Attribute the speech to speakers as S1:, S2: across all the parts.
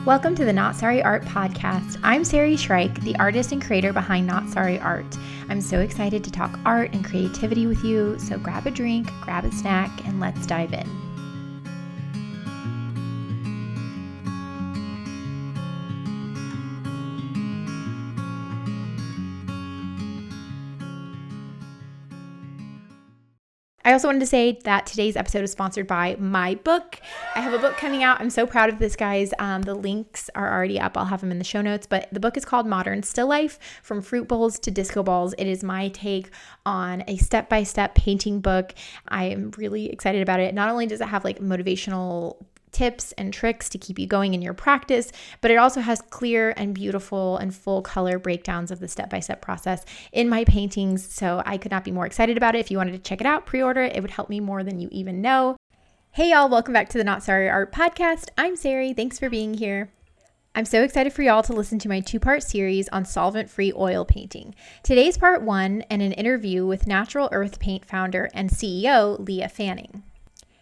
S1: Welcome to the Not Sorry Art podcast. I'm Sari, the artist and creator behind Not Sorry Art. I'm so excited to talk art and creativity with you, so grab a drink, grab a snack, and let's dive in. I also wanted to say that today's episode is sponsored by my book. I have a book coming out. I'm so proud of this, guys. The links are already up. I'll have them in the show notes. But the book is called Modern Still Life, From Fruit Bowls to Disco Balls. It is my take on a step-by-step painting book. I am really excited about it. Not only does it have like motivational tips and tricks to keep you going in your practice, but it also has clear and beautiful and full color breakdowns of the step-by-step process in my paintings. So I could not be more excited about it. If you wanted to check it out, pre-order it. It would help me more than you even know. Hey y'all, welcome back to the Not Sorry Art podcast. I'm Sari. Thanks for being here. I'm so excited for y'all to listen to my two-part series on solvent-free oil painting. Today's part one and an interview with Natural Earth Paint founder and CEO, Leah Fanning.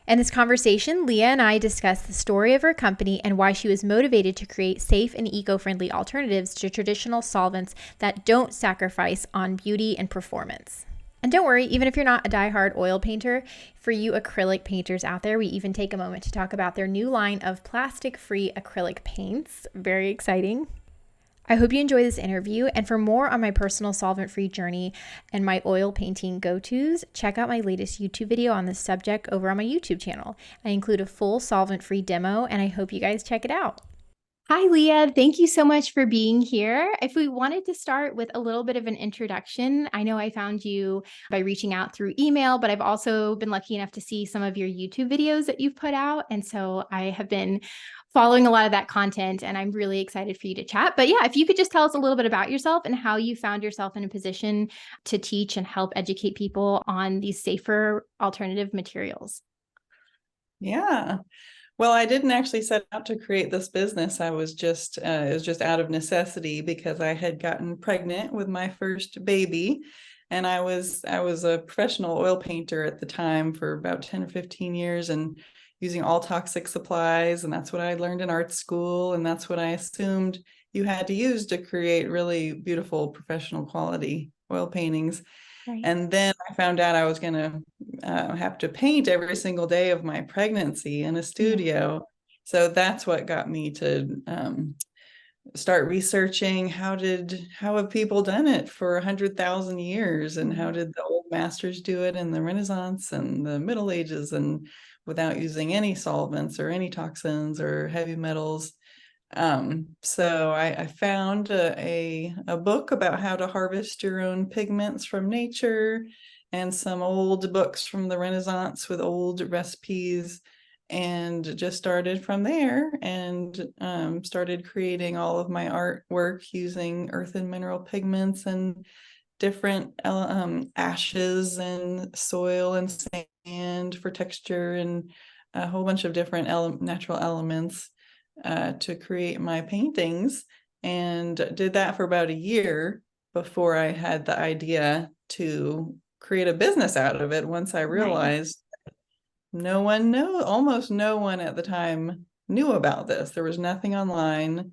S1: In this conversation, Leah and I discussed the story of her company and why she was motivated to create safe and eco-friendly alternatives to traditional solvents that don't sacrifice on beauty and performance. And don't worry, even if you're not a diehard oil painter, for you acrylic painters out there, we even take a moment to talk about their new line of plastic-free acrylic paints. Very exciting. I hope you enjoy this interview, and for more on my personal solvent-free journey and my oil painting go-tos, check out my latest YouTube video on this subject over on my YouTube channel. I include a full solvent-free demo, and I hope you guys check it out. Hi, Leah. Thank you so much for being here. If we wanted to start with a little bit of an introduction, I know I found you by reaching out through email, but I've also been lucky enough to see some of your YouTube videos that you've put out, and so I have been following a lot of that content, and I'm really excited for you to chat. But yeah, if you could just tell us a little bit about yourself and how you found yourself in a position to teach and help educate people on these safer alternative materials.
S2: Yeah. Well, I didn't actually set out to create this business. I was just, it was just out of necessity because I had gotten pregnant with my first baby. And I was a professional oil painter at the time for about 10 or 15 years and using all toxic supplies. And that's what I learned in art school. And that's what I assumed you had to use to create really beautiful professional quality oil paintings. Right. And then I found out I was going to have to paint every single day of my pregnancy in a studio. Yeah. So that's what got me to start researching how have people done it for 100,000 years, and how did the old masters do it in the Renaissance and the Middle Ages, and without using any solvents or any toxins or heavy metals. So I found a book about how to harvest your own pigments from nature, and some old books from the Renaissance with old recipes, and just started from there and started creating all of my artwork using earth and mineral pigments and different ashes and soil and sand for texture, and a whole bunch of different natural elements to create my paintings, and did that for about a year before I had the idea to create a business out of it. Once I realized almost no one at the time knew about this. There was nothing online.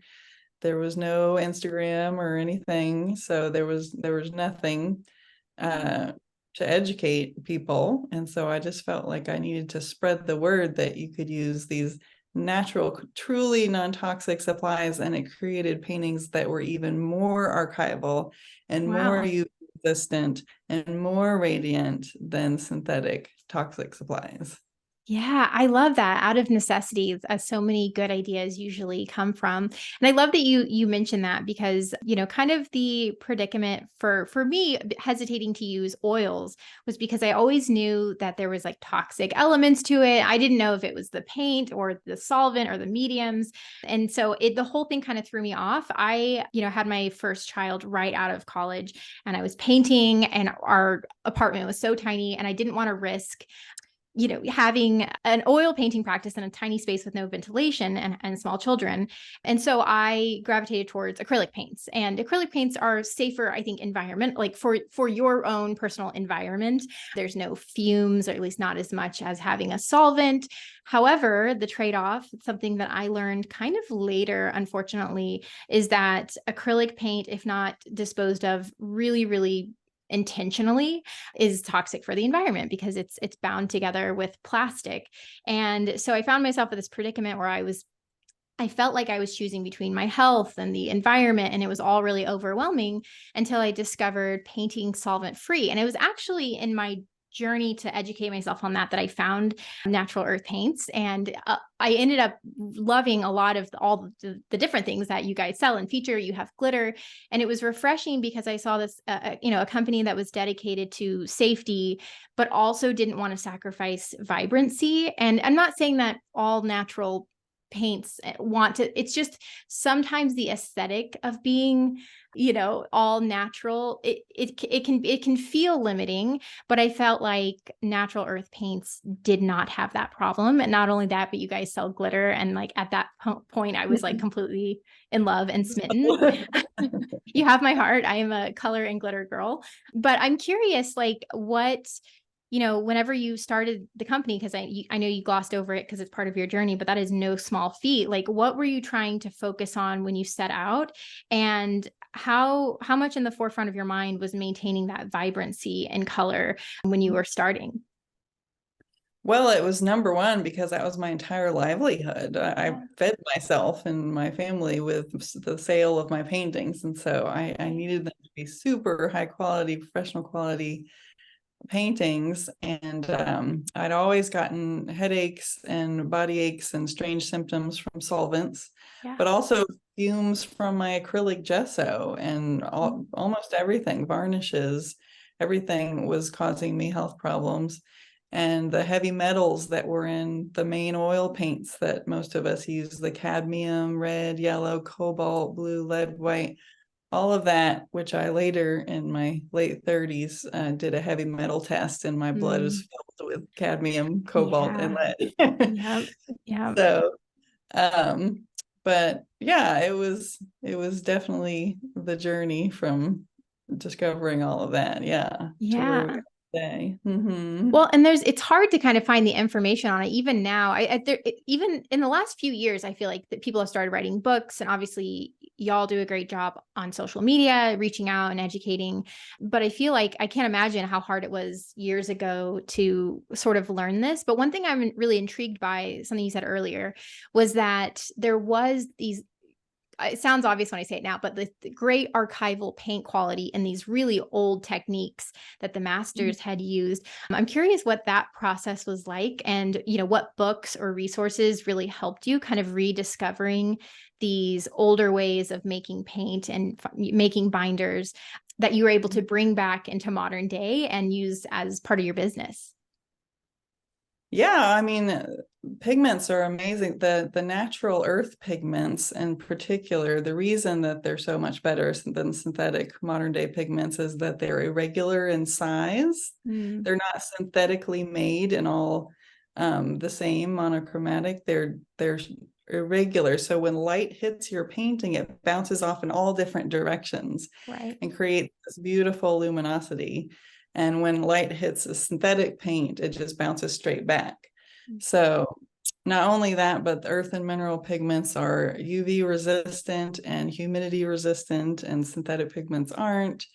S2: There was no Instagram or anything. So there was nothing to educate people. And so I just felt like I needed to spread the word that you could use these natural, truly non-toxic supplies, and it created paintings that were even more archival and more UV resistant and more radiant than synthetic toxic supplies.
S1: Yeah, I love that. Out of necessity, as so many good ideas usually come from. And I love that you mentioned that, because, kind of the predicament for me hesitating to use oils was because I always knew that there was like toxic elements to it. I didn't know if it was the paint or the solvent or the mediums. And so the whole thing kind of threw me off. I, had my first child right out of college, and I was painting, and our apartment was so tiny, and I didn't want to risk having an oil painting practice in a tiny space with no ventilation and small children. And so I gravitated towards acrylic paints, and acrylic paints are safer, I think, environment, like for your own personal environment. There's no fumes, or at least not as much as having a solvent. However, the trade-off, something that I learned kind of later, unfortunately, is that acrylic paint, if not disposed of really, really intentionally, is toxic for the environment because it's bound together with plastic. And so I found myself in this predicament where I felt like I was choosing between my health and the environment, and it was all really overwhelming until I discovered painting solvent free. And it was actually in my journey to educate myself on that I found natural earth paints. And I ended up loving a lot of all the different things that you guys sell and feature. You have glitter, and it was refreshing because I saw this, a company that was dedicated to safety, but also didn't want to sacrifice vibrancy. And I'm not saying that all natural paints want to, it's just sometimes the aesthetic of being, all natural, it can feel limiting. But I felt like natural earth paints did not have that problem. And not only that, but you guys sell glitter, and like at that point I was like completely in love and smitten. You have my heart. I am a color and glitter girl. But I'm curious, like, what, whenever you started the company, because I know you glossed over it because it's part of your journey, but that is no small feat. Like, what were you trying to focus on when you set out, and how much in the forefront of your mind was maintaining that vibrancy and color when you were starting?
S2: Well, it was number one because that was my entire livelihood. I fed myself and my family with the sale of my paintings. And so I needed them to be super high quality, professional quality paintings. And I'd always gotten headaches and body aches and strange symptoms from solvents, but also fumes from my acrylic gesso, and almost everything, varnishes, everything was causing me health problems. And the heavy metals that were in the main oil paints that most of us use, the cadmium, red, yellow, cobalt, blue, lead, white, all of that, which I later in my late 30s did a heavy metal test, and my blood was filled with cadmium, cobalt, and lead.
S1: Yeah.
S2: So, but yeah, it was definitely the journey from discovering all of that. Yeah. To where we are today.
S1: Well, and it's hard to kind of find the information on it. Even now, even in the last few years, I feel like that people have started writing books, and obviously y'all do a great job on social media, reaching out and educating. But I feel like I can't imagine how hard it was years ago to sort of learn this. But one thing I'm really intrigued by, something you said earlier, was that there was these, it sounds obvious when I say it now, but the great archival paint quality in these really old techniques that the masters had used. I'm curious what that process was like, and what books or resources really helped you kind of rediscovering these older ways of making paint and making binders that you were able to bring back into modern day and use as part of your business.
S2: Yeah, I mean, pigments are amazing. The natural earth pigments in particular, the reason that they're so much better than synthetic modern day pigments is that they're irregular in size. They're not synthetically made and all the same monochromatic. They're irregular. So when light hits your painting, it bounces off in all different directions, and creates this beautiful luminosity. And when light hits a synthetic paint, it just bounces straight back. So not only that, but the earth and mineral pigments are UV resistant and humidity resistant, and synthetic pigments aren't.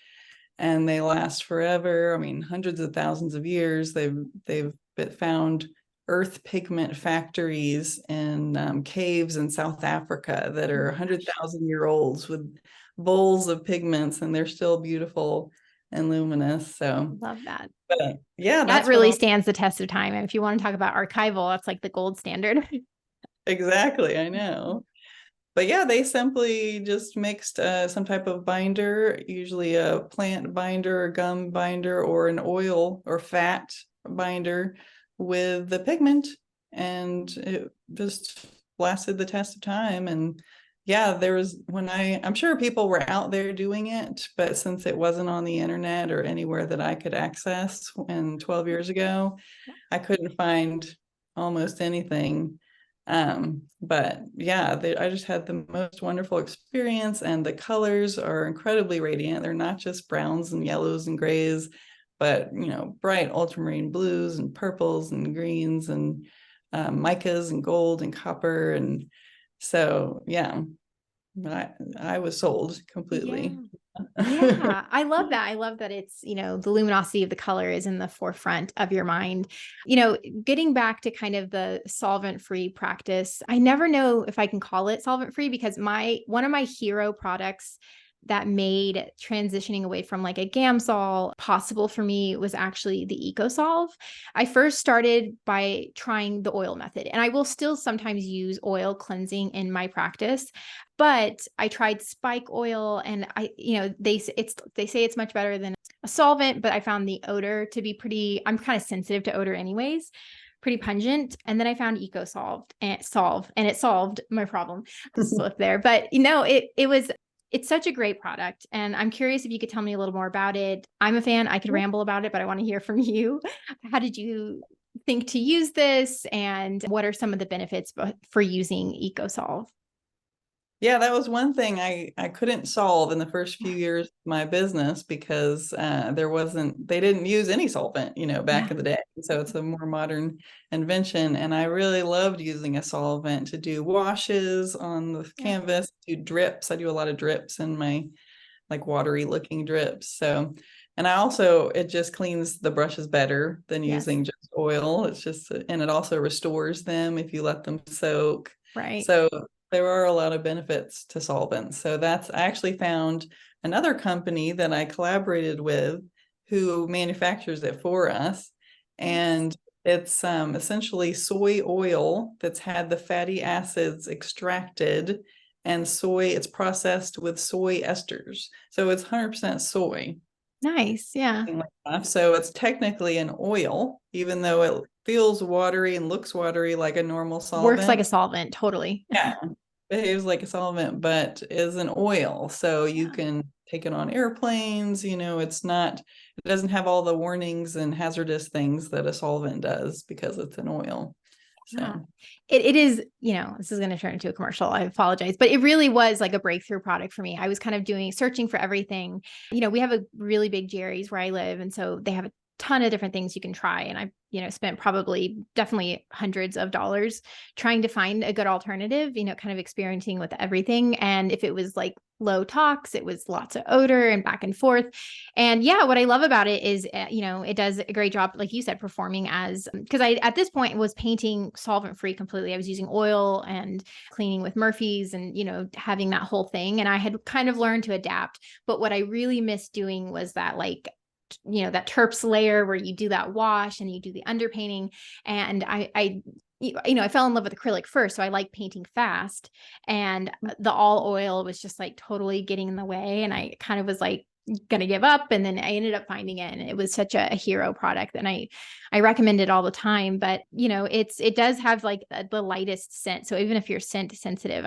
S2: And they last forever. I mean, hundreds of thousands of years. They've found earth pigment factories in caves in South Africa that are 100,000-year-olds with bowls of pigments, and they're still beautiful and luminous. So
S1: love that.
S2: But yeah,
S1: that really stands the test of time. And if you want to talk about archival, that's like the gold standard.
S2: Exactly, I know. But yeah, they simply just mixed some type of binder, usually a plant binder, a gum binder, or an oil or fat binder with the pigment, and it just lasted the test of time. And yeah, there was, I'm sure people were out there doing it, but since it wasn't on the internet or anywhere that I could access 12 years ago, I couldn't find almost anything. But yeah, I just had the most wonderful experience, and the colors are incredibly radiant. They're not just browns and yellows and grays, but bright ultramarine blues and purples and greens and micas and gold and copper. And so, yeah, I was sold
S1: Yeah.
S2: completely.
S1: Yeah, I love that. I love that it's, the luminosity of the color is in the forefront of your mind. Getting back to kind of the solvent-free practice, I never know if I can call it solvent-free because one of my hero products that made transitioning away from like a Gamsol possible for me was actually the EcoSolve. I first started by trying the oil method, and I will still sometimes use oil cleansing in my practice. But I tried spike oil, and they say it's much better than a solvent, but I found the odor to be I'm kind of sensitive to odor anyways, pretty pungent. And then I found EcoSolve and it solved my problem. Slip there. But it's such a great product. And I'm curious if you could tell me a little more about it. I'm a fan. I could ramble about it, but I want to hear from you. How did you think to use this? And what are some of the benefits for using EcoSolve?
S2: Yeah, that was one thing I couldn't solve in the first few years of my business because they didn't use any solvent, back
S1: Yeah.
S2: in the day. So it's a more modern invention. And I really loved using a solvent to do washes on the
S1: Yeah.
S2: canvas, do drips. I do a lot of drips in my like watery looking drips. So, and it just cleans the brushes better than
S1: Yes.
S2: using just oil. And it also restores them if you let them soak.
S1: Right.
S2: So there are a lot of benefits to solvents. So I actually found another company that I collaborated with who manufactures it for us. And it's essentially soy oil that's had the fatty acids extracted, and it's processed with soy esters. So it's 100% soy.
S1: Nice. Yeah.
S2: So it's technically an oil, even though it feels watery and looks watery like a normal
S1: Works like a
S2: solvent.
S1: solvent. Totally.
S2: Yeah, behaves like a solvent, but is an oil. So you
S1: Yeah.
S2: can take it on airplanes. It doesn't have all the warnings and hazardous things that a solvent does because it's an oil.
S1: Yeah.
S2: So
S1: It is, this is going to turn into a commercial. I apologize, but it really was like a breakthrough product for me. I was kind of searching for everything. We have a really big Jerry's where I live. And so they have a ton of different things you can try. And I, spent definitely hundreds of dollars trying to find a good alternative, kind of experimenting with everything. And if it was like low tox, it was lots of odor and back and forth. And yeah, what I love about it is, it does a great job, like you said, performing because I, at this point, was painting solvent free completely. I was using oil and cleaning with Murphy's and, having that whole thing. And I had kind of learned to adapt. But what I really missed doing was that, like, that terps layer where you do that wash and you do the underpainting. And I fell in love with acrylic first. So I like painting fast, and the all oil was just like totally getting in the way. And I kind of was like, gonna give up, and then I ended up finding it, and it was such a hero product, and I recommend it all the time. But it does have like the lightest scent, so even if you're scent sensitive,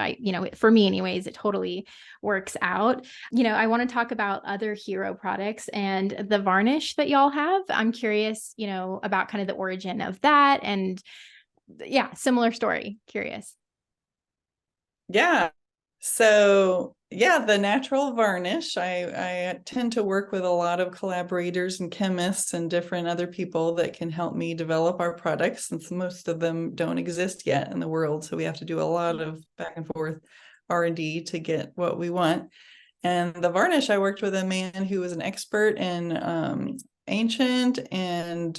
S1: for me anyways, it totally works out. I want to talk about other hero products and the varnish that y'all have. I'm curious about kind of the origin of that, and yeah, similar story. Curious.
S2: yeah. So yeah, the natural varnish. I tend to work with a lot of collaborators and chemists and different other people that can help me develop our products, since most of them don't exist yet in the world. So we have to do a lot of back and forth R&D to get what we want. And the varnish, I worked with a man who was an expert in ancient and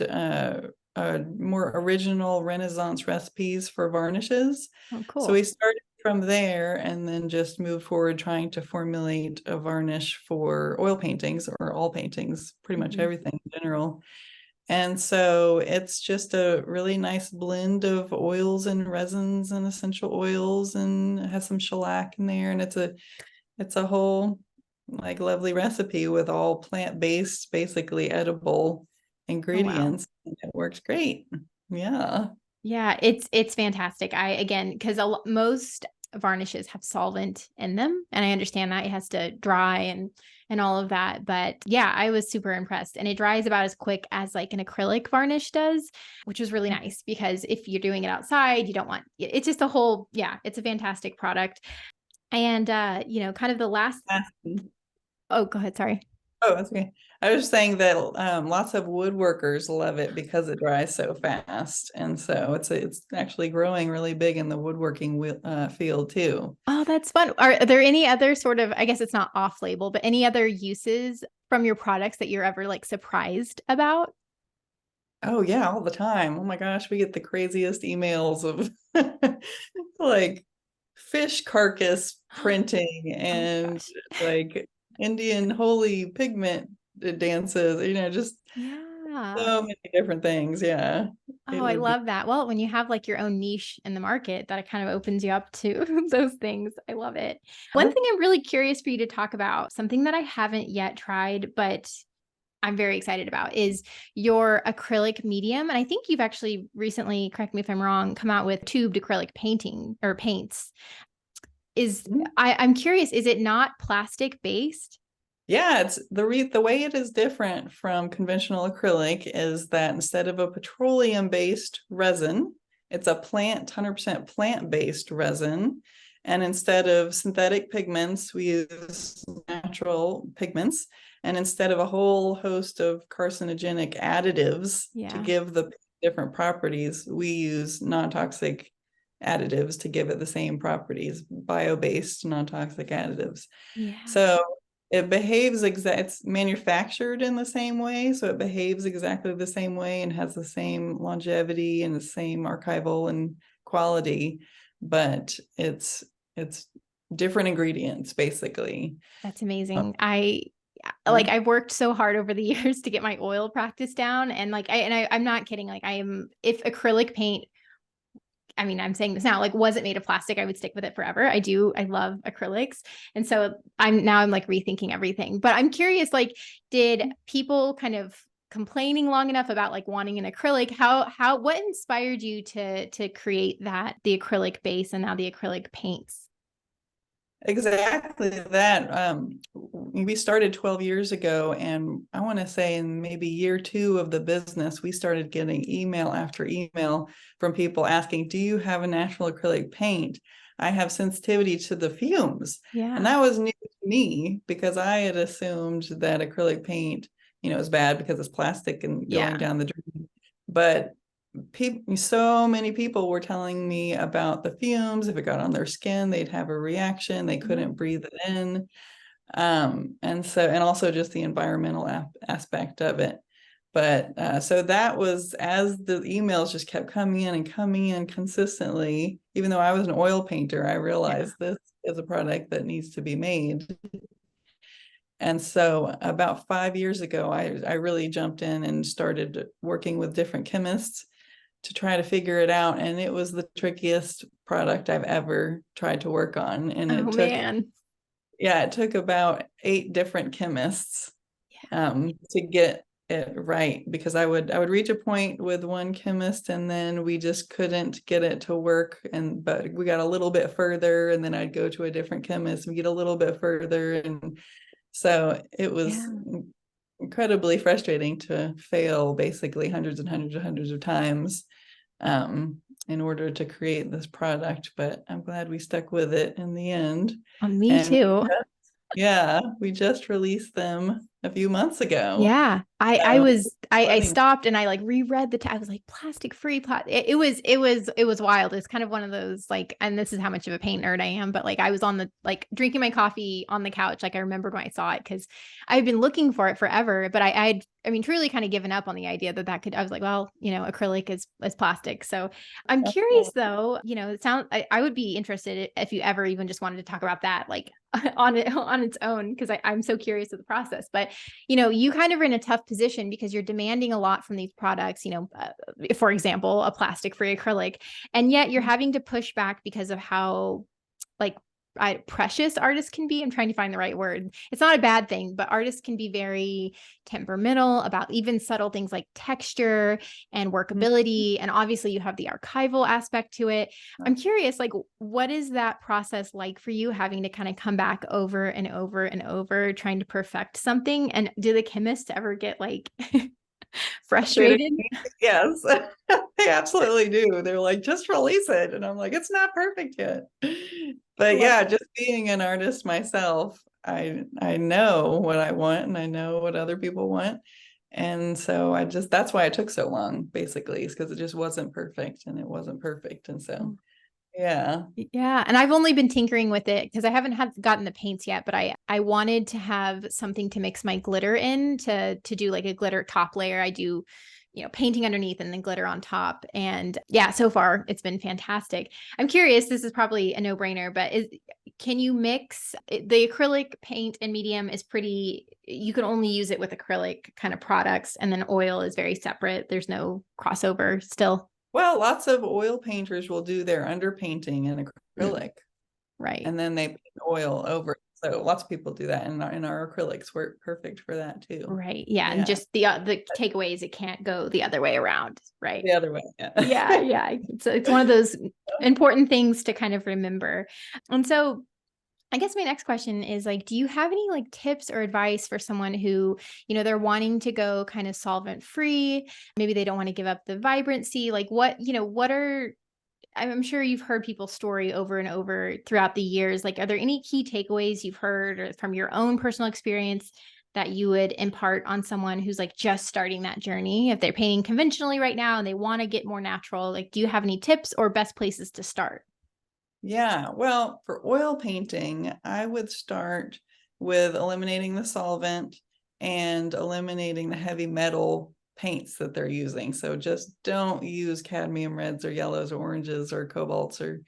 S2: more original Renaissance recipes for varnishes.
S1: Oh,
S2: So
S1: cool.
S2: we started from there and then just moved forward trying to formulate a varnish for oil paintings or all paintings, pretty much everything in general. And so it's just a really nice blend of oils and resins and essential oils, and it has some shellac in there. And it's a whole like lovely recipe with all plant-based, basically edible
S1: Oh, wow.
S2: ingredients. It works great. Yeah.
S1: Yeah, it's fantastic. Because most varnishes have solvent in them, and I understand that it has to dry and and all of that. But yeah, I was super impressed, and it dries about as quick as like an acrylic varnish does, which was really nice because if you're doing it outside, you don't want, it's just a whole, yeah, it's a fantastic product. And, kind of the last, oh, go ahead. Sorry.
S2: Oh, that's okay. I was saying that lots of woodworkers love it because it dries so fast, and so it's actually growing really big in the woodworking field too.
S1: Oh, that's fun. Are there any other sort of, I guess it's not off label, but any other uses from your products that you're ever like surprised about?
S2: Oh yeah, all the time. Oh my gosh, we get the craziest emails of like fish carcass printing
S1: Oh my
S2: and
S1: gosh.
S2: like Indian holy pigment dances, just
S1: Yeah.
S2: so many different things. Yeah. It
S1: Oh, I
S2: would be
S1: love that. Well, when you have like your own niche in the market, that kind of opens you up to those things. I love it. One thing I'm really curious for you to talk about, something that I haven't yet tried, but I'm very excited about, is your acrylic medium. And I think you've actually recently, correct me if I'm wrong, come out with tubed acrylic painting or paints. I'm curious, is it not plastic based?
S2: Yeah, it's the way it is different from conventional acrylic is that instead of a petroleum-based resin, it's a 100% plant-based resin. And instead of synthetic pigments, we use natural pigments. And instead of a whole host of carcinogenic additives to
S1: Yeah.
S2: give the different properties, we use non-toxic additives to give it the same properties, bio-based non-toxic additives.
S1: Yeah.
S2: So it behaves it's manufactured in the same way, so it behaves exactly the same way and has the same longevity and the same archival and quality, but it's different ingredients basically.
S1: That's amazing. I've worked so hard over the years to get my oil practice down. And I'm not kidding. Like if acrylic paint, I mean, I'm saying this now, like wasn't made of plastic, I would stick with it forever. I love acrylics. And so I'm like rethinking everything, but I'm curious, like, did people kind of complaining long enough about like wanting an acrylic, what inspired you to create the acrylic base and now the acrylic paints?
S2: Exactly that. We started 12 years ago, and I want to say in maybe year 2 of the business, we started getting email after email from people asking, do you have a natural acrylic paint? I have sensitivity to the fumes.
S1: Yeah.
S2: And that was new to me because I had assumed that acrylic paint, is bad because it's plastic and going down the drain. But so many people were telling me about the fumes. If it got on their skin, they'd have a reaction. They couldn't breathe it in. And also just the environmental aspect of it. But so that was, as the emails just kept coming in consistently. Even though I was an oil painter, I realized this is a product that needs to be made. And so about 5 years ago, I really jumped in and started working with different chemists to try to figure it out. And it was the trickiest product I've ever tried to work on. And it took about 8 different chemists to get it right, because I would reach a point with one chemist and then we just couldn't get it to work. But we got a little bit further and then I'd go to a different chemist and get a little bit further. And so it was incredibly frustrating to fail basically hundreds and hundreds and hundreds of times in order to create this product. But I'm glad we stuck with it in the end.
S1: Me too.
S2: We just released them a few months ago.
S1: Yeah. I stopped and I like reread I was like plastic free it was wild. It's kind of one of those like, and this is how much of a paint nerd I am, but like I was on drinking my coffee on the couch. Like I remembered when I saw it because I've been looking for it forever, but I truly kind of given up on the idea I was like, well, acrylic is plastic. So I'm curious though, I would be interested if you ever even just wanted to talk about that, like on its own, because I'm so curious of the process. But you kind of are in a tough position because you're demanding a lot from these products, for example, a plastic free acrylic, and yet you're having to push back because of how like precious artists can be. I'm trying to find the right word. It's not a bad thing, but artists can be very temperamental about even subtle things like texture and workability. And obviously you have the archival aspect to it. I'm curious, like, what is that process like for you, having to kind of come back over and over and over trying to perfect something? And do the chemists ever get like frustrated?
S2: Yes, they absolutely do. They're like, just release it. And I'm like, it's not perfect yet. But yeah, just being an artist myself, I know what I want and I know what other people want. And so that's why it took so long, basically, is because it just wasn't perfect and it wasn't perfect. And so yeah.
S1: Yeah. And I've only been tinkering with it because I haven't gotten the paints yet, but I wanted to have something to mix my glitter in to do like a glitter top layer. I do, painting underneath and then glitter on top. And yeah, so far it's been fantastic. I'm curious, this is probably a no-brainer, but can you mix the acrylic paint and medium is you can only use it with acrylic kind of products, and then oil is very separate. There's no crossover still.
S2: Well, lots of oil painters will do their underpainting in acrylic.
S1: Right.
S2: And then they paint oil over it. So lots of people do that, and our acrylics work perfect for that too.
S1: Right. Yeah. And just the takeaway is it can't go the other way around. Right.
S2: The other way. Yeah.
S1: Yeah. It's one of those important things to kind of remember. And so I guess my next question is like, do you have any like tips or advice for someone who, they're wanting to go kind of solvent free? Maybe they don't want to give up the vibrancy. Like I'm sure you've heard people's story over and over throughout the years. Like, are there any key takeaways you've heard or from your own personal experience that you would impart on someone who's like just starting that journey? If they're painting conventionally right now and they want to get more natural, like, do you have any tips or best places to start?
S2: Yeah, well, for oil painting, I would start with eliminating the solvent and eliminating the heavy metal paints that they're using. So just don't use cadmium reds or yellows or oranges or cobalts or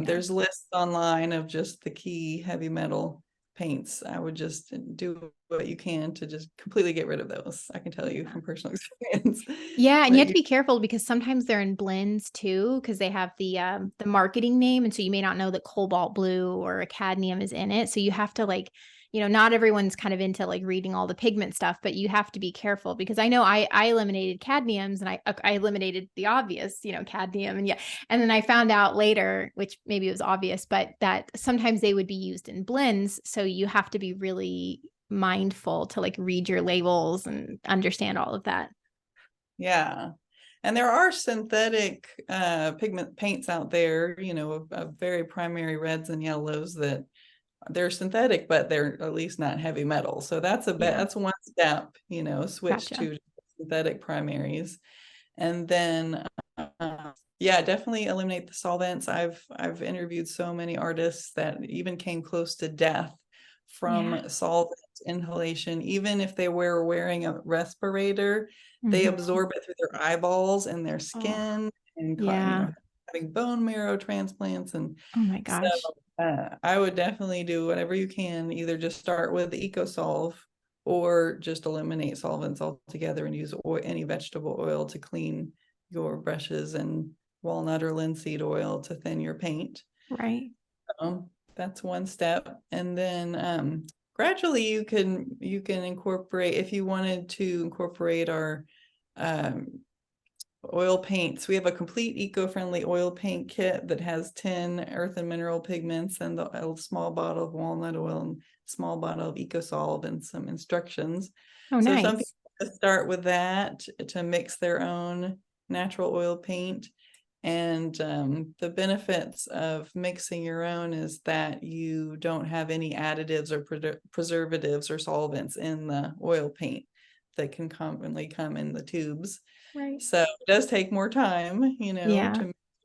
S2: there's lists online of just the key heavy metal paints. I would just do what you can to just completely get rid of those. I can tell you from personal experience.
S1: Yeah, and you have to be careful because sometimes they're in blends too, because they have the marketing name, and so you may not know that cobalt blue or a cadmium is in it. So you have to like, not everyone's kind of into like reading all the pigment stuff, but you have to be careful because I know I eliminated cadmiums and I eliminated the obvious, cadmium, and then I found out later, which maybe it was obvious, but that sometimes they would be used in blends. So you have to be really mindful to like read your labels and understand all of that.
S2: Yeah. And there are synthetic pigment paints out there, of very primary reds and yellows that they're synthetic, but they're at least not heavy metal. So that's that's one step, switch to synthetic primaries. And then definitely eliminate the solvents. I've interviewed so many artists that even came close to death from solvent inhalation. Even if they were wearing a respirator, they absorb it through their eyeballs and their skin, and having bone marrow transplants. And
S1: oh my gosh.
S2: So I would definitely do whatever you can. Either just start with the EcoSolve or just eliminate solvents altogether and use any vegetable oil to clean your brushes, and walnut or linseed oil to thin your paint.
S1: Right.
S2: That's one step. And then gradually you can incorporate, if you wanted to incorporate our oil paints. We have a complete eco-friendly oil paint kit that has 10 earth and mineral pigments and a small bottle of walnut oil and small bottle of EcoSolve and some instructions.
S1: Oh,
S2: so
S1: nice.
S2: some people start with that to mix their own natural oil paint. And the benefits of mixing your own is that you don't have any additives or preservatives or solvents in the oil paint that can commonly come in the tubes.
S1: Right.
S2: So it does take more time, to mix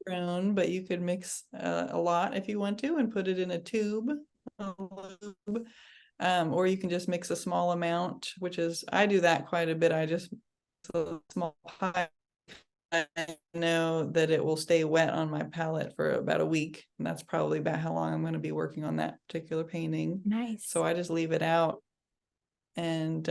S2: your own, but you could mix a lot if you want to and put it in a tube, or you can just mix a small amount, I do that quite a bit. I just a small pile. I know that it will stay wet on my palette for about a week, and that's probably about how long I'm going to be working on that particular painting.
S1: Nice.
S2: So I just leave it out. And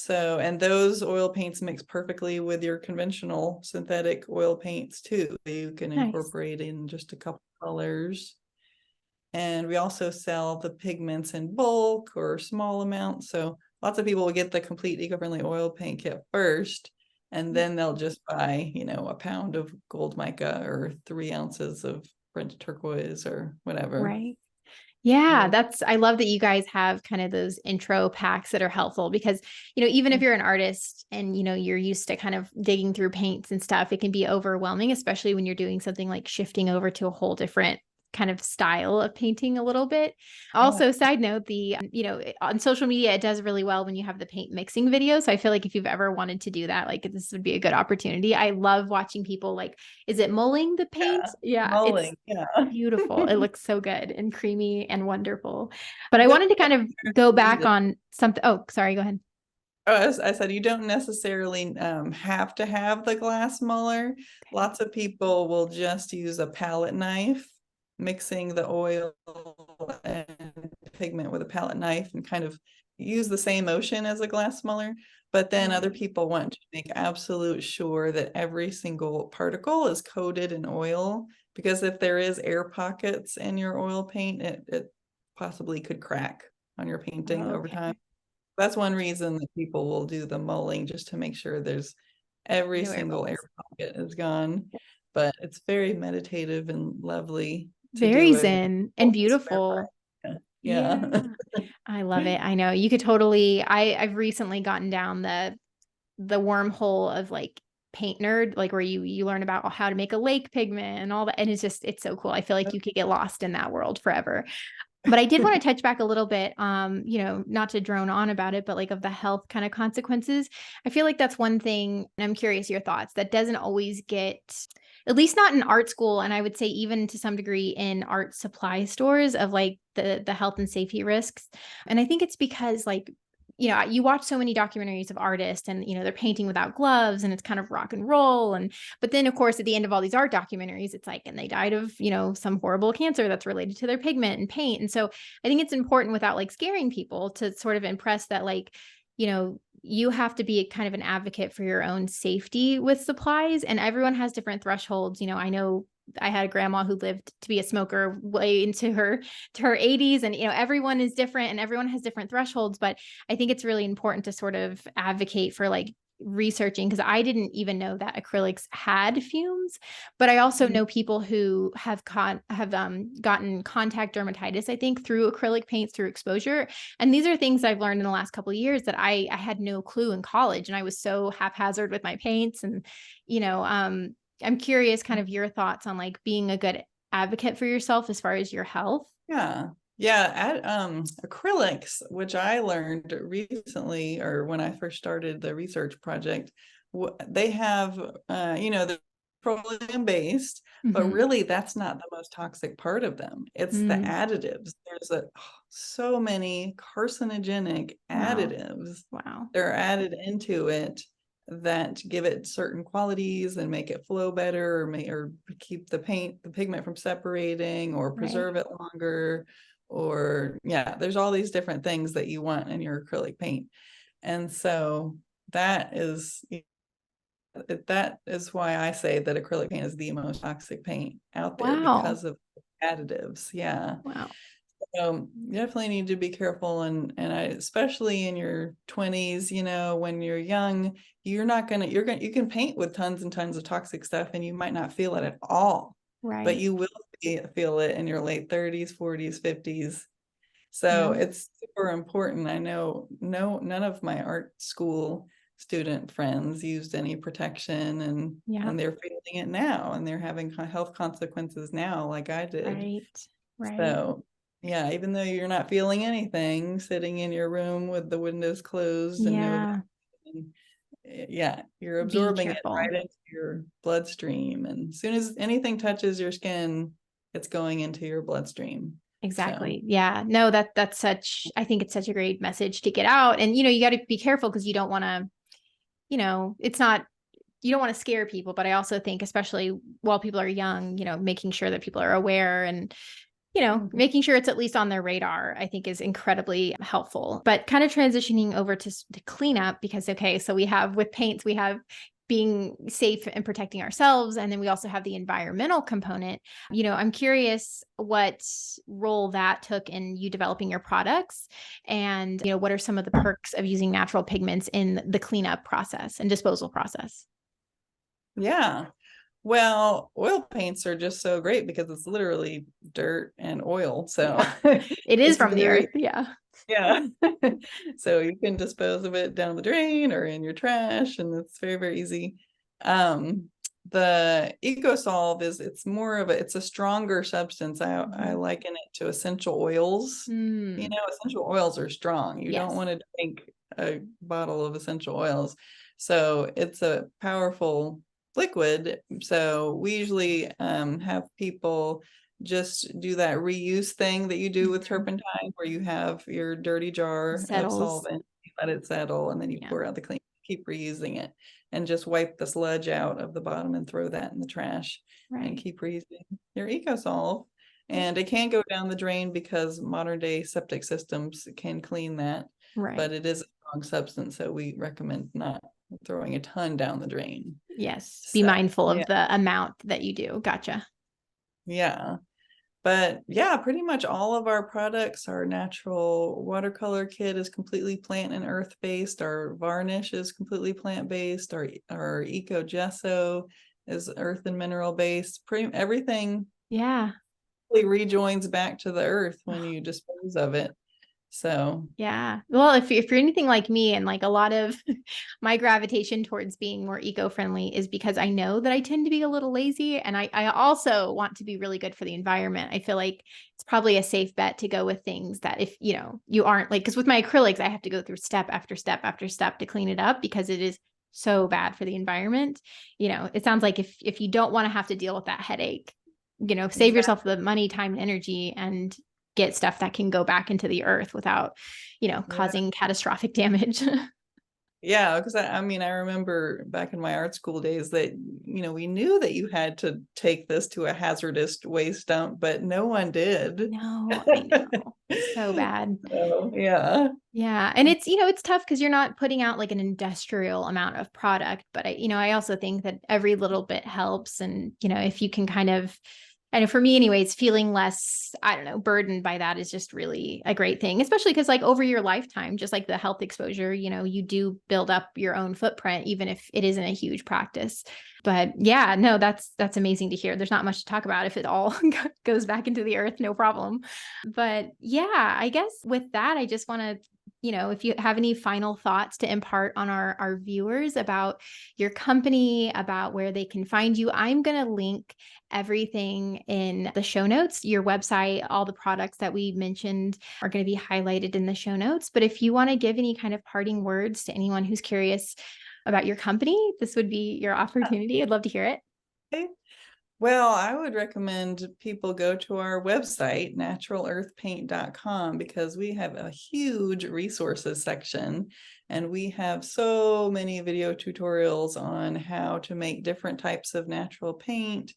S2: and those oil paints mix perfectly with your conventional synthetic oil paints too. You can incorporate in just a couple colors. And we also sell the pigments in bulk or small amounts. So lots of people will get the complete eco-friendly oil paint kit first, and then they'll just buy, a pound of gold mica or 3 ounces of French turquoise or whatever.
S1: Right. Yeah, I love that you guys have kind of those intro packs that are helpful because, even if you're an artist and, you're used to kind of digging through paints and stuff, it can be overwhelming, especially when you're doing something like shifting over to a whole different kind of style of painting a little bit. Also, side note, on social media, it does really well when you have the paint mixing video. So I feel like if you've ever wanted to do that, like this would be a good opportunity. I love watching people is it mulling the paint? Yeah,
S2: Mulling,
S1: it's beautiful. It looks so good and creamy and wonderful. But I wanted to kind of go back on something. Oh, sorry, go ahead.
S2: Oh, I said you don't necessarily have to have the glass muller. Lots of people will just use a palette knife, mixing the oil and pigment with a palette knife and kind of use the same motion as a glass muller. But then other people want to make absolute sure that every single particle is coated in oil, because if there is air pockets in your oil paint, it possibly could crack on your painting over time. That's one reason that people will do the mulling, just to make sure there's every single air pocket is gone. But it's very meditative and lovely to
S1: Very
S2: do it.
S1: zen and beautiful.
S2: Yeah.
S1: I love it. I know you could totally, I've recently gotten down the wormhole of like paint nerd, like where you learn about how to make a lake pigment and all that. And it's so cool. I feel like you could get lost in that world forever. But I did want to touch back a little bit, not to drone on about it, but like of the health kind of consequences. I feel like that's one thing, and I'm curious your thoughts, that doesn't always get, at least not in art school, and I would say even to some degree in art supply stores, of like the health and safety risks. And I think it's because like, you watch so many documentaries of artists and, they're painting without gloves and it's kind of rock and roll. But then of course, at the end of all these art documentaries, it's like, and they died of, some horrible cancer that's related to their pigment and paint. And so I think it's important, without like scaring people, to sort of impress that like, you have to be kind of an advocate for your own safety with supplies, and everyone has different thresholds. I know I had a grandma who lived to be a smoker way into her 80s, and everyone is different and everyone has different thresholds. But I think it's really important to sort of advocate for like researching, because I didn't even know that acrylics had fumes. But I also know people who have gotten contact dermatitis, I think, through acrylic paints, through exposure. And these are things I've learned in the last couple of years that I had no clue in college, and I was so haphazard with my paints. And I'm curious kind of your thoughts on like being a good advocate for yourself as far as your health.
S2: Acrylics, which I learned recently, or when I first started the research project, they have they're petroleum based, but really that's not the most toxic part of them. It's the additives. There's so many carcinogenic additives that are added into it that give it certain qualities and make it flow better, or keep the pigment from separating, or preserve it longer, or there's all these different things that you want in your acrylic paint. And so that is why I say that acrylic paint is the most toxic paint out there, because of additives. So you definitely need to be careful, and especially in your 20s, when you're young, you can paint with tons and tons of toxic stuff and you might not feel it at all. But you will feel it in your late 30s, 40s, 50s. So it's super important. I know none of my art school student friends used any protection, and they're feeling it now, and they're having health consequences now, like I did. So even though you're not feeling anything, sitting in your room with the windows closed and you're absorbing it right into your bloodstream. And as soon as anything touches your skin, it's going into your bloodstream.
S1: Exactly. So. Yeah. No, I think it's such a great message to get out. And, you got to be careful, because you don't want to, you don't want to scare people. But I also think, especially while people are young, making sure that people are aware and, making sure it's at least on their radar, I think is incredibly helpful. But kind of transitioning over to cleanup, because, so we have with paints, we have being safe and protecting ourselves. And then we also have the environmental component. I'm curious what role that took in you developing your products, and, what are some of the perks of using natural pigments in the cleanup process and disposal process?
S2: Yeah. Well, oil paints are just so great because it's literally dirt and oil. So
S1: It is
S2: it's
S1: from the
S2: very,
S1: earth. Yeah.
S2: yeah. So you can dispose of it down the drain or in your trash, and it's very, very easy. The EcoSolve it's a stronger substance. I liken it to essential oils. Essential oils are strong. You don't
S1: Yes.
S2: want to drink a bottle of essential oils. So it's a powerful liquid. So we usually have people just do that reuse thing that you do with turpentine, where you have your dirty jar of
S1: Settles.
S2: solvent, you let it settle, and then you pour out the clean, keep reusing it, and just wipe the sludge out of the bottom and throw that in the trash, and keep reusing your EcoSolve. And it can go down the drain because modern day septic systems can clean that, but it is a strong substance, so we recommend not throwing a ton down the drain.
S1: Yes. Be mindful of the amount that you do. Gotcha.
S2: Yeah. But yeah, pretty much all of our products, our natural watercolor kit is completely plant and earth based. Our varnish is completely plant based. Our eco gesso is earth and mineral based. Everything rejoins back to the earth when you dispose of it. So
S1: yeah. Well, if you're anything like me, and like a lot of my gravitation towards being more eco-friendly is because I know that I tend to be a little lazy, and I also want to be really good for the environment. I feel like it's probably a safe bet to go with things that if you aren't like, because with my acrylics, I have to go through step after step after step to clean it up because it is so bad for the environment. It sounds like if you don't want to have to deal with that headache, save yourself the money, time, and energy, and get stuff that can go back into the earth without, causing catastrophic damage.
S2: Yeah, because I remember back in my art school days that, we knew that you had to take this to a hazardous waste dump, but no one did.
S1: No, I know. So bad.
S2: So, yeah.
S1: Yeah. And it's tough because you're not putting out like an industrial amount of product, but I also think that every little bit helps. And, if you can kind of, I know for me anyways, feeling less, I don't know, burdened by that is just really a great thing, especially because like over your lifetime, just like the health exposure, you do build up your own footprint, even if it isn't a huge practice. But yeah, no, that's amazing to hear. There's not much to talk about if it all goes back into the earth, no problem. But yeah, I guess with that, I just want to, if you have any final thoughts to impart on our viewers about your company, about where they can find you, I'm going to link everything in the show notes. Your website, all the products that we mentioned are going to be highlighted in the show notes. But if you want to give any kind of parting words to anyone who's curious about your company, this would be your opportunity. I'd love to hear it.
S2: Okay. Well, I would recommend people go to our website, naturalearthpaint.com, because we have a huge resources section, and we have so many video tutorials on how to make different types of natural paint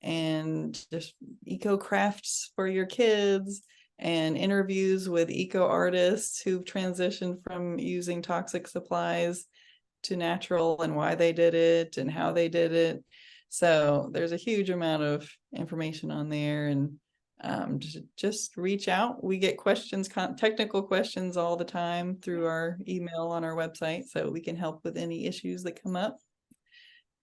S2: and just eco crafts for your kids, and interviews with eco artists who've transitioned from using toxic supplies to natural, and why they did it and how they did it. So there's a huge amount of information on there, and just reach out. We get questions, technical questions all the time through our email on our website, so we can help with any issues that come up.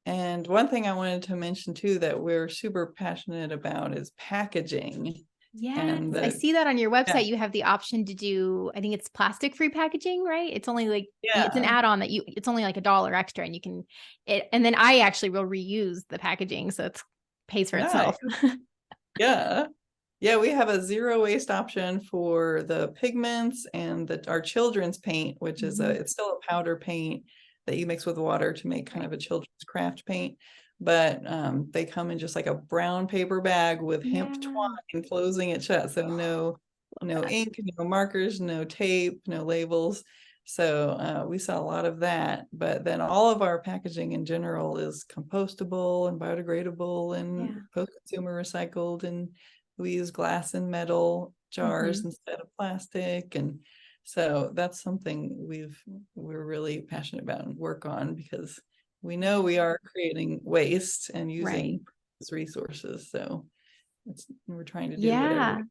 S2: And one thing I wanted to mention too that we're super passionate about is packaging.
S1: Yes, I see that on your website. You have the option to do, I think it's plastic-free packaging, right? It's only like, it's an add-on that it's only like $1 extra, and you can, and then I actually will reuse the packaging, so it pays for itself.
S2: Yeah. Yeah, we have a zero waste option for the pigments and our children's paint, which is it's still a powder paint that you mix with water to make kind of a children's craft paint. But they come in just like a brown paper bag with hemp twine closing it shut. So no ink, no markers, no tape, no labels. So we sell a lot of that. But then all of our packaging in general is compostable and biodegradable and post-consumer recycled. And we use glass and metal jars instead of plastic. And so that's something we're really passionate about and work on, because we know we are creating waste and
S1: Right.
S2: using resources. So we're trying to do
S1: Yeah.
S2: whatever.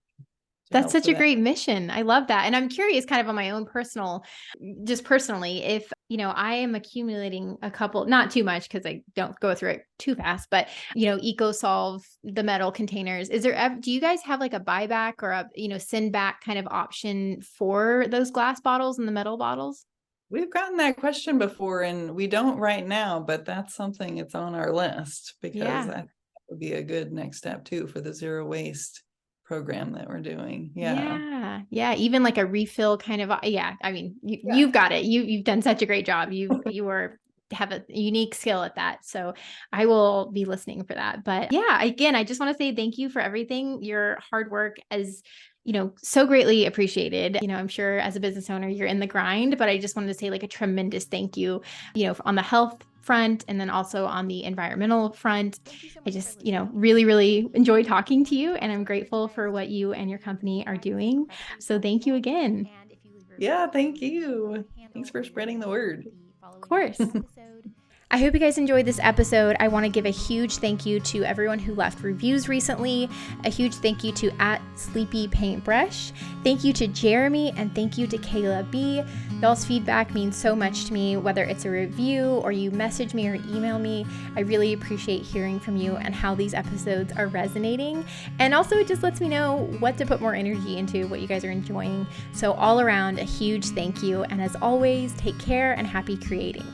S1: That's such a great mission. I love that. And I'm curious kind of on my own personally, if, I am accumulating a couple, not too much because I don't go through it too fast, but, EcoSolve, the metal containers, do you guys have like a buyback or a, send back kind of option for those glass bottles and the metal bottles?
S2: We've gotten that question before, and we don't right now, but that's something it's on our list, because that would be a good next step too for the zero waste program that we're doing.
S1: Yeah. Even like a refill kind of, I mean, you've got it. You've done such a great job. You have a unique skill at that. So I will be listening for that. But again, I just want to say thank you for everything. Your hard work is, so greatly appreciated. I'm sure as a business owner, you're in the grind, but I just wanted to say like a tremendous thank you, on the health front and then also on the environmental front. I just, really, really enjoy talking to you, and I'm grateful for what you and your company are doing. So thank you again.
S2: Yeah, thank you. Thanks for spreading the word.
S1: Of course. I hope you guys enjoyed this episode. I want to give a huge thank you to everyone who left reviews recently. A huge thank you to @SleepyPaintBrush. Thank you to Jeremy, and thank you to Kayla B. Y'all's feedback means so much to me, whether it's a review or you message me or email me. I really appreciate hearing from you and how these episodes are resonating. And also it just lets me know what to put more energy into, what you guys are enjoying. So all around, a huge thank you. And as always, take care and happy creating.